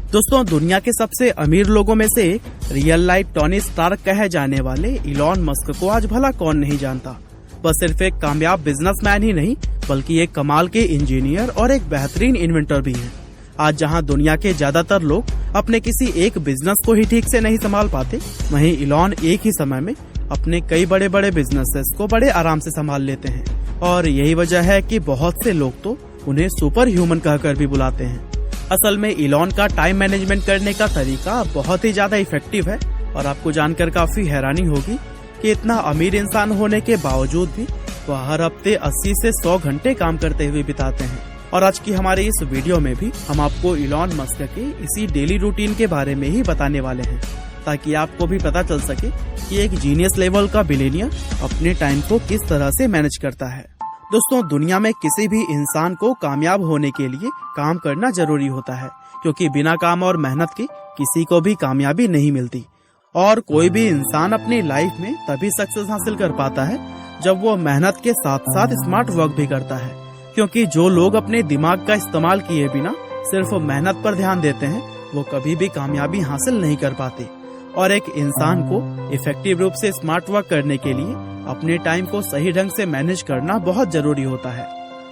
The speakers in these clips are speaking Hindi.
दोस्तों, दुनिया के सबसे अमीर लोगों में से एक रियल लाइफ टोनी स्टार्क कहे जाने वाले इलॉन मस्क को आज भला कौन नहीं जानता। वह सिर्फ एक कामयाब बिजनेसमैन ही नहीं बल्कि एक कमाल के इंजीनियर और एक बेहतरीन इन्वेंटर भी हैं। आज जहां दुनिया के ज्यादातर लोग अपने किसी एक बिजनेस को ही ठीक से नहीं संभाल पाते, वहीं इलॉन एक ही समय में अपने कई बड़े बड़े बिजनेसेस को बड़े आराम से संभाल लेते हैं। और यही वजह है कि बहुत से लोग तो उन्हें सुपर ह्यूमन कहकर भी बुलाते हैं। असल में इलॉन का टाइम मैनेजमेंट करने का तरीका बहुत ही ज्यादा इफेक्टिव है और आपको जानकर काफी हैरानी होगी कि इतना अमीर इंसान होने के बावजूद भी वह हर हफ्ते 80 से 100 घंटे काम करते हुए बिताते हैं। और आज की हमारे इस वीडियो में भी हम आपको इलॉन मस्क के इसी डेली रूटीन के बारे में ही बताने वाले हैं, ताकि आपको भी पता चल सके कि एक जीनियस लेवल का बिलियनियर अपने टाइम को किस तरह से मैनेज करता है। दोस्तों, दुनिया में किसी भी इंसान को कामयाब होने के लिए काम करना जरूरी होता है, क्योंकि बिना काम और मेहनत के किसी को भी कामयाबी नहीं मिलती। और कोई भी इंसान अपनी लाइफ में तभी सक्सेस हासिल कर पाता है जब वो मेहनत के साथ साथ स्मार्ट वर्क भी करता है, क्योंकि जो लोग अपने दिमाग का इस्तेमाल किए बिना सिर्फ मेहनत पर ध्यान देते हैं वो कभी भी कामयाबी हासिल नहीं कर पाते। और एक इंसान को इफेक्टिव रूप से स्मार्ट वर्क करने के लिए अपने टाइम को सही ढंग से मैनेज करना बहुत जरूरी होता है।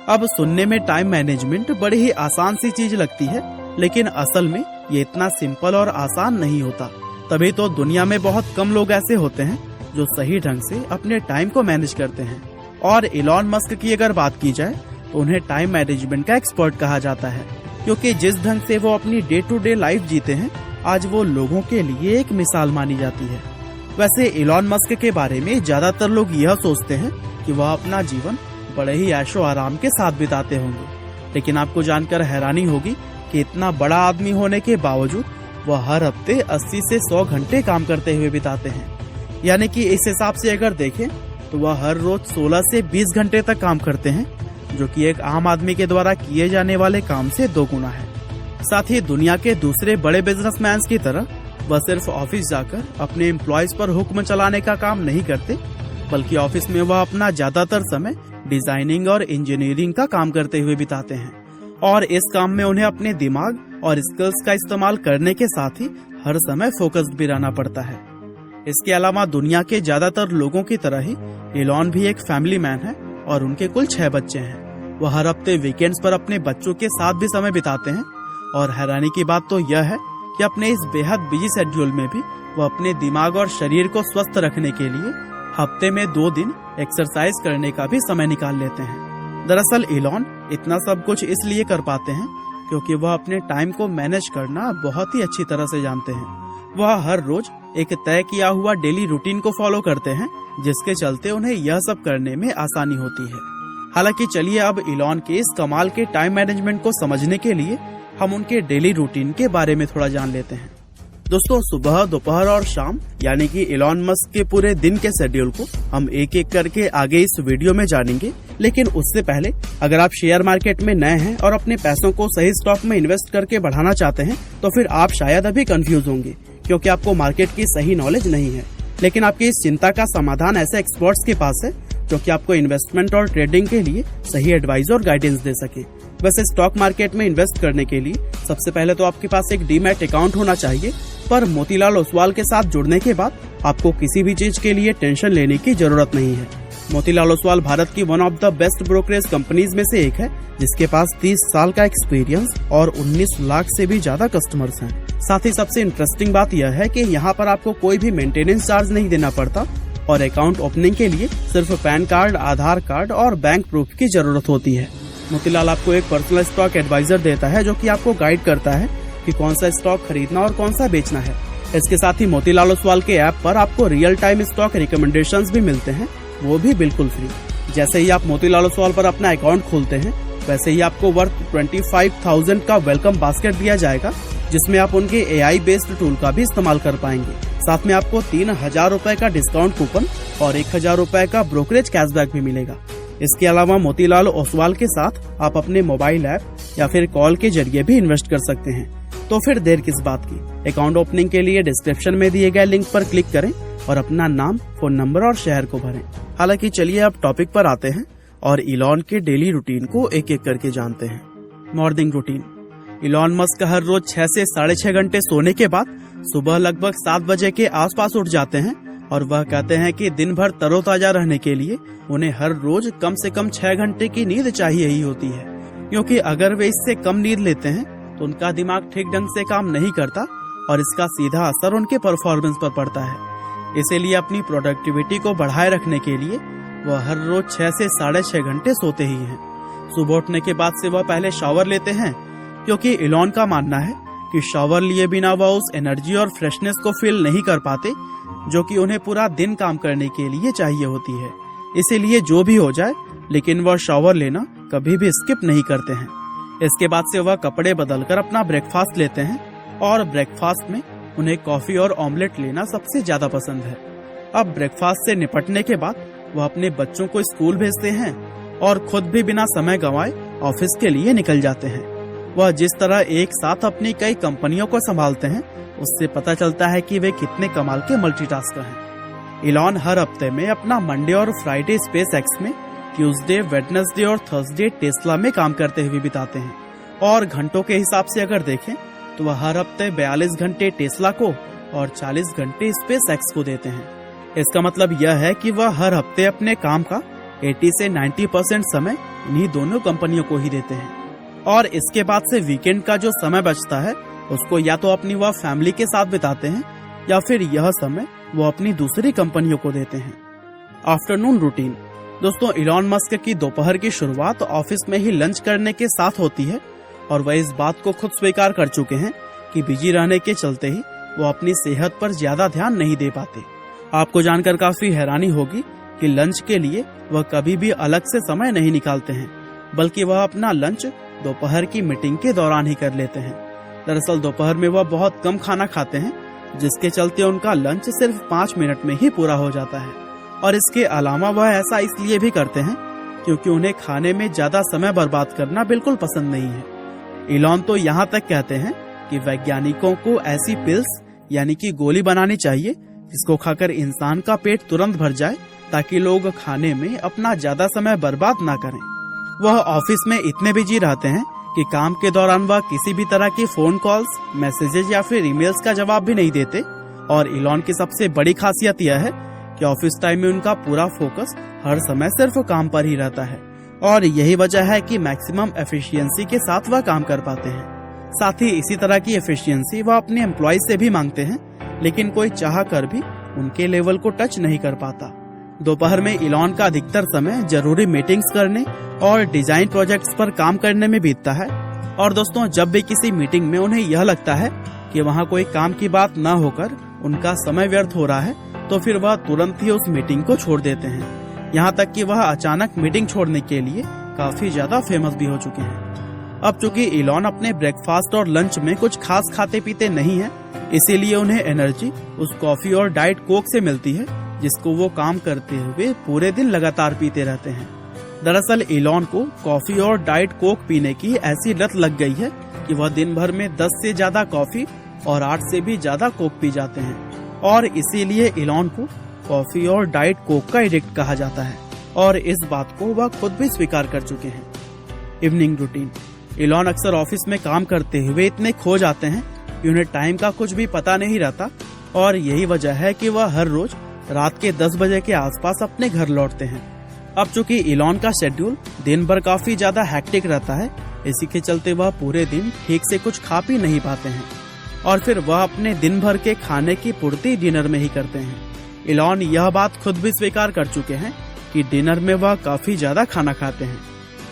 अब सुनने में टाइम मैनेजमेंट बड़ी ही आसान सी चीज लगती है, लेकिन असल में ये इतना सिंपल और आसान नहीं होता। तभी तो दुनिया में बहुत कम लोग ऐसे होते हैं जो सही ढंग से अपने टाइम को मैनेज करते हैं। और इलॉन मस्क की अगर बात की जाए तो उन्हें टाइम मैनेजमेंट का एक्सपर्ट कहा जाता है, क्योंकि जिस ढंग से वो अपनी डे टू डे लाइफ जीते हैं आज वो लोगों के लिए एक मिसाल मानी जाती है। वैसे इलॉन मस्क के बारे में ज्यादातर लोग यह सोचते हैं कि वह अपना जीवन बड़े ही ऐशो आराम के साथ बिताते होंगे, लेकिन आपको जानकर हैरानी होगी कि इतना बड़ा आदमी होने के बावजूद वह हर हफ्ते 80 से 100 घंटे काम करते हुए बिताते हैं। यानी कि इस हिसाब से अगर देखें तो वह हर रोज 16 से 20 घंटे तक काम करते हैं, जो कि एक आम आदमी के द्वारा किए जाने वाले काम से 2 गुना है। साथ ही दुनिया के दूसरे बड़े बिजनेसमैन की तरह वह सिर्फ ऑफिस जाकर अपने एम्प्लॉयज पर हुक्म चलाने का काम नहीं करते, बल्कि ऑफिस में वह अपना ज्यादातर समय डिजाइनिंग और इंजीनियरिंग का काम करते हुए बिताते हैं। और इस काम में उन्हें अपने दिमाग और स्किल्स का इस्तेमाल करने के साथ ही हर समय फोकस्ड भी रहना पड़ता है। इसके अलावा दुनिया के ज्यादातर लोगों की तरह ही इलॉन भी एक फैमिली मैन है और उनके कुल 6 बच्चे हैं। वह हर हफ्ते वीकेंड्स पर अपने बच्चों के साथ भी समय बिताते हैं। और हैरानी की बात तो यह है कि अपने इस बेहद बिजी शेड्यूल में भी वो अपने दिमाग और शरीर को स्वस्थ रखने के लिए हफ्ते में 2 दिन एक्सरसाइज करने का भी समय निकाल लेते हैं। दरअसल इलॉन इतना सब कुछ इसलिए कर पाते हैं क्योंकि वह अपने टाइम को मैनेज करना बहुत ही अच्छी तरह से जानते हैं। वह हर रोज एक तय किया हुआ डेली रूटीन को फॉलो करते हैं, जिसके चलते उन्हें यह सब करने में आसानी होती है। हालांकि चलिए अब इलॉन के इस कमाल के टाइम मैनेजमेंट को समझने के लिए हम उनके डेली रूटीन के बारे में थोड़ा जान लेते हैं। दोस्तों, सुबह, दोपहर और शाम यानी कि इलॉन मस्क के पूरे दिन के शेड्यूल को हम एक एक करके आगे इस वीडियो में जानेंगे। लेकिन उससे पहले अगर आप शेयर मार्केट में नए हैं और अपने पैसों को सही स्टॉक में इन्वेस्ट करके बढ़ाना चाहते हैं तो फिर आप शायद अभी कंफ्यूज होंगे, क्योंकि आपको मार्केट की सही नॉलेज नहीं है। लेकिन आपकी इस चिंता का समाधान ऐसे एक्सपर्ट्स के पास है जो कि आपको इन्वेस्टमेंट और ट्रेडिंग के लिए सही एडवाइस और गाइडेंस दे सके। वैसे स्टॉक मार्केट में इन्वेस्ट करने के लिए सबसे पहले तो आपके पास एक डीमैट अकाउंट होना चाहिए, पर मोतीलाल ओसवाल के साथ जुड़ने के बाद आपको किसी भी चीज के लिए टेंशन लेने की जरूरत नहीं है। मोतीलाल ओसवाल भारत की one of the best brokerage companies में से एक है, जिसके पास 30 साल का एक्सपीरियंस और 19 लाख से भी ज्यादा कस्टमर्स हैं। साथ ही सबसे इंटरेस्टिंग बात यह है कि यहाँ पर आपको कोई भी मेंटेनेंस चार्ज नहीं देना पड़ता और अकाउंट ओपनिंग के लिए सिर्फ पैन कार्ड, आधार कार्ड और बैंक प्रूफ की जरूरत होती है। मोतीलाल आपको एक पर्सनल स्टॉक एडवाइजर देता है जो कि आपको गाइड करता है कि कौन सा स्टॉक खरीदना और कौन सा बेचना है। इसके साथ ही मोतीलाल ओसवाल के ऐप पर आपको रियल टाइम स्टॉक रिकमेंडेशंस भी मिलते हैं, वो भी बिल्कुल फ्री। जैसे ही आप मोतीलाल ओसवाल पर अपना अकाउंट खोलते हैं वैसे ही आपको वर्थ 25,000 का वेलकम बास्केट दिया जाएगा, जिसमें आप उनके AI बेस्ड टूल का भी इस्तेमाल कर पाएंगे। साथ में आपको 3,000 रूपए का डिस्काउंट कूपन और 1,000 रूपए का ब्रोकरेज कैशबैक भी मिलेगा। इसके अलावा मोतीलाल ओसवाल के साथ आप अपने मोबाइल ऐप या फिर कॉल के जरिए भी इन्वेस्ट कर सकते हैं। तो फिर देर किस बात की, अकाउंट ओपनिंग के लिए डिस्क्रिप्शन में दिए गए लिंक पर क्लिक करें और अपना नाम, फोन नंबर और शहर को भरें। हालांकि चलिए अब टॉपिक पर आते हैं और इलॉन के डेली रूटीन को एक एक करके जानते हैं। Morning routine. इलॉन मस्क हर रोज 6 से 6.5 घंटे सोने के बाद सुबह लगभग 7 बजे के आसपास उठ जाते हैं और वह कहते हैं कि दिन भर तरोताजा रहने के लिए उन्हें हर रोज कम से कम 6 घंटे की नींद चाहिए ही होती है, क्योंकि अगर वे इससे कम नींद लेते हैं तो उनका दिमाग ठीक ढंग से काम नहीं करता और इसका सीधा असर उनके परफॉर्मेंस पर पड़ता है। इसीलिए अपनी प्रोडक्टिविटी को बढ़ाए रखने के लिए वह हर रोज 6 से 6.5 घंटे सोते ही हैं। सुबह उठने के बाद से वह पहले शावर लेते हैं, क्योंकि इलॉन का मानना है कि शावर लिए बिना वह उस एनर्जी और फ्रेशनेस को फील नहीं कर पाते जो कि उन्हें पूरा दिन काम करने के लिए चाहिए होती है। इसीलिए जो भी हो जाए लेकिन वह शावर लेना कभी भी स्किप नहीं करते हैं। इसके बाद से वह कपड़े बदलकर अपना ब्रेकफास्ट लेते हैं और ब्रेकफास्ट में उन्हें कॉफी और ऑमलेट लेना सबसे ज्यादा पसंद है। अब ब्रेकफास्ट से निपटने के बाद वह अपने बच्चों को स्कूल भेजते हैं और खुद भी बिना समय गंवाए ऑफिस के लिए निकल जाते हैं। वह जिस तरह एक साथ अपनी कई कंपनियों को संभालते हैं उससे पता चलता है कि वे कितने कमाल के मल्टीटास्कर हैं। इलॉन हर हफ्ते में अपना मंडे और फ्राइडे स्पेस एक्स में, ट्यूसडे, वेडनेसडे और थर्सडे टेस्ला में काम करते हुए बिताते हैं और घंटों के हिसाब से अगर देखें तो वह हर हफ्ते 42 घंटे टेस्ला को और 40 घंटे स्पेस एक्स को देते हैं। इसका मतलब यह है कि वह हर हफ्ते अपने काम का 80 से 90% समय इन्हीं दोनों कंपनियों को ही देते हैं और इसके बाद से वीकेंड का जो समय बचता है उसको या तो अपनी वह फैमिली के साथ बिताते हैं या फिर यह समय वो अपनी दूसरी कंपनियों को देते हैं। Afternoon routine. दोस्तों, इलॉन मस्क की दोपहर की शुरुआत ऑफिस में ही लंच करने के साथ होती है और वह इस बात को खुद स्वीकार कर चुके हैं कि बिजी रहने के चलते ही वो अपनी सेहत पर ज्यादा ध्यान नहीं दे पाते। आपको जानकर काफी हैरानी होगी कि लंच के लिए वह कभी भी अलग से समय नहीं निकालते हैं, बल्कि वह अपना लंच दोपहर की मीटिंग के दौरान ही कर लेते हैं। दरअसल दोपहर में वह बहुत कम खाना खाते हैं, जिसके चलते उनका लंच सिर्फ 5 मिनट में ही पूरा हो जाता है और इसके अलावा वह ऐसा इसलिए भी करते हैं क्योंकि उन्हें खाने में ज्यादा समय बर्बाद करना बिल्कुल पसंद नहीं है। इलॉन तो यहाँ तक कहते हैं कि वैज्ञानिकों को ऐसी पिल्स यानी कि गोली बनानी चाहिए जिसको खाकर इंसान का पेट तुरंत भर जाए, ताकि लोग खाने में अपना ज्यादा समय बर्बाद ना करें। वह ऑफिस में इतने बिजी रहते हैं कि काम के दौरान वह किसी भी तरह की फोन कॉल्स, मैसेजेस या फिर ईमेल्स का जवाब भी नहीं देते और इलॉन की सबसे बड़ी खासियत यह है कि ऑफिस टाइम में उनका पूरा फोकस हर समय सिर्फ काम पर ही रहता है और यही वजह है कि मैक्सिमम एफिशिएंसी के साथ वह काम कर पाते हैं। साथ ही इसी तरह की एफिशिएंसी वह अपने एम्प्लॉय से भी मांगते हैं, लेकिन कोई चाह कर भी उनके लेवल को टच नहीं कर पाता। दोपहर में इलॉन का अधिकतर समय जरूरी मीटिंग्स करने और डिजाइन प्रोजेक्ट्स पर काम करने में बीतता है और दोस्तों, जब भी किसी मीटिंग में उन्हें यह लगता है कि वहाँ कोई काम की बात न होकर उनका समय व्यर्थ हो रहा है तो फिर वह तुरंत ही उस मीटिंग को छोड़ देते हैं। यहाँ तक कि वह अचानक मीटिंग छोड़ने के लिए काफी ज्यादा फेमस भी हो चुके हैं। अब चूंकि इलॉन अपने ब्रेकफास्ट और लंच में कुछ खास खाते पीते नहीं है, इसीलिए उन्हें एनर्जी उस कॉफी और डाइट कोक से मिलती है जिसको वो काम करते हुए पूरे दिन लगातार पीते रहते हैं। दरअसल इलॉन को कॉफी और डाइट कोक पीने की ऐसी लत लग गई है कि वह दिन भर में 10 से ज्यादा कॉफी और 8 से भी ज्यादा कोक पी जाते हैं और इसीलिए इलॉन को कॉफी और डाइट कोक का एडिक्ट कहा जाता है और इस बात को वह खुद भी स्वीकार कर चुके हैं। Evening routine. इलॉन अक्सर ऑफिस में काम करते हुए इतने खो जाते हैं कि उन्हें टाइम का कुछ भी पता नहीं रहता और यही वजह है कि वह हर रोज रात के 10 बजे के आसपास अपने घर लौटते हैं। अब चूंकि इलॉन का शेड्यूल दिन भर काफी ज्यादा हैक्टिक रहता है, इसी के चलते वह पूरे दिन ठीक से कुछ खा पी नहीं पाते हैं और फिर वह अपने दिन भर के खाने की पूर्ति डिनर में ही करते हैं। इलॉन यह बात खुद भी स्वीकार कर चुके हैं कि डिनर में वह काफी ज्यादा खाना खाते हैं।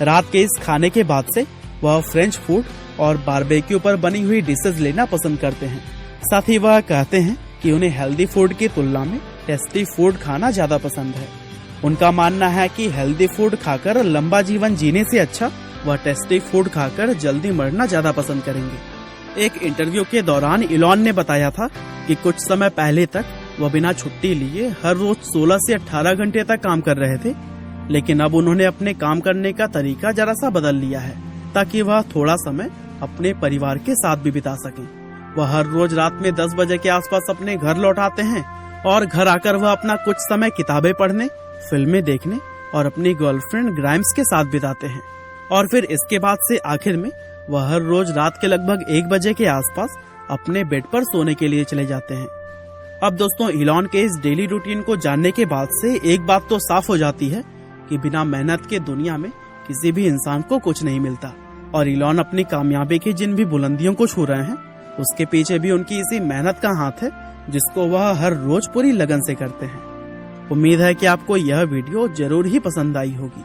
रात के इस खाने के बाद से वह फ्रेंच फूड और बारबेक्यू पर बनी हुई डिशेज लेना पसंद करते हैं। साथ ही वह कहते हैं कि उन्हें हेल्दी फूड की तुलना में टेस्टी फूड खाना ज्यादा पसंद है। उनका मानना है कि हेल्दी फूड खाकर लंबा जीवन जीने से अच्छा वह टेस्टी फूड खाकर जल्दी मरना ज्यादा पसंद करेंगे। एक इंटरव्यू के दौरान इलॉन ने बताया था कि कुछ समय पहले तक वह बिना छुट्टी लिए हर रोज 16 से 18 घंटे तक काम कर रहे थे, लेकिन अब उन्होंने अपने काम करने का तरीका जरा सा बदल लिया है ताकि वह थोड़ा समय अपने परिवार के साथ भी बिता सकें। वह हर रोज रात में 10 बजे के आसपास अपने घर लौट आते हैं और घर आकर वह अपना कुछ समय किताबें पढ़ने, फिल्में देखने और अपनी गर्लफ्रेंड ग्राइम्स के साथ बिताते हैं और फिर इसके बाद से आखिर में वह हर रोज रात के लगभग 1 बजे के आसपास अपने बेड पर सोने के लिए चले जाते हैं। अब दोस्तों, इलॉन के इस डेली रूटीन को जानने के बाद से एक बात तो साफ हो जाती है कि बिना मेहनत के दुनिया में किसी भी इंसान को कुछ नहीं मिलता। और इलॉन अपनी कामयाबी की जिन भी बुलंदियों को छू रहे हैं, उसके पीछे भी उनकी इसी मेहनत का हाथ है, जिसको वह हर रोज पूरी लगन से करते हैं। उम्मीद है कि आपको यह वीडियो जरूर ही पसंद आई होगी।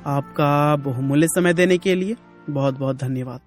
आपका बहुमूल्य समय देने के लिए बहुत बहुत धन्यवाद।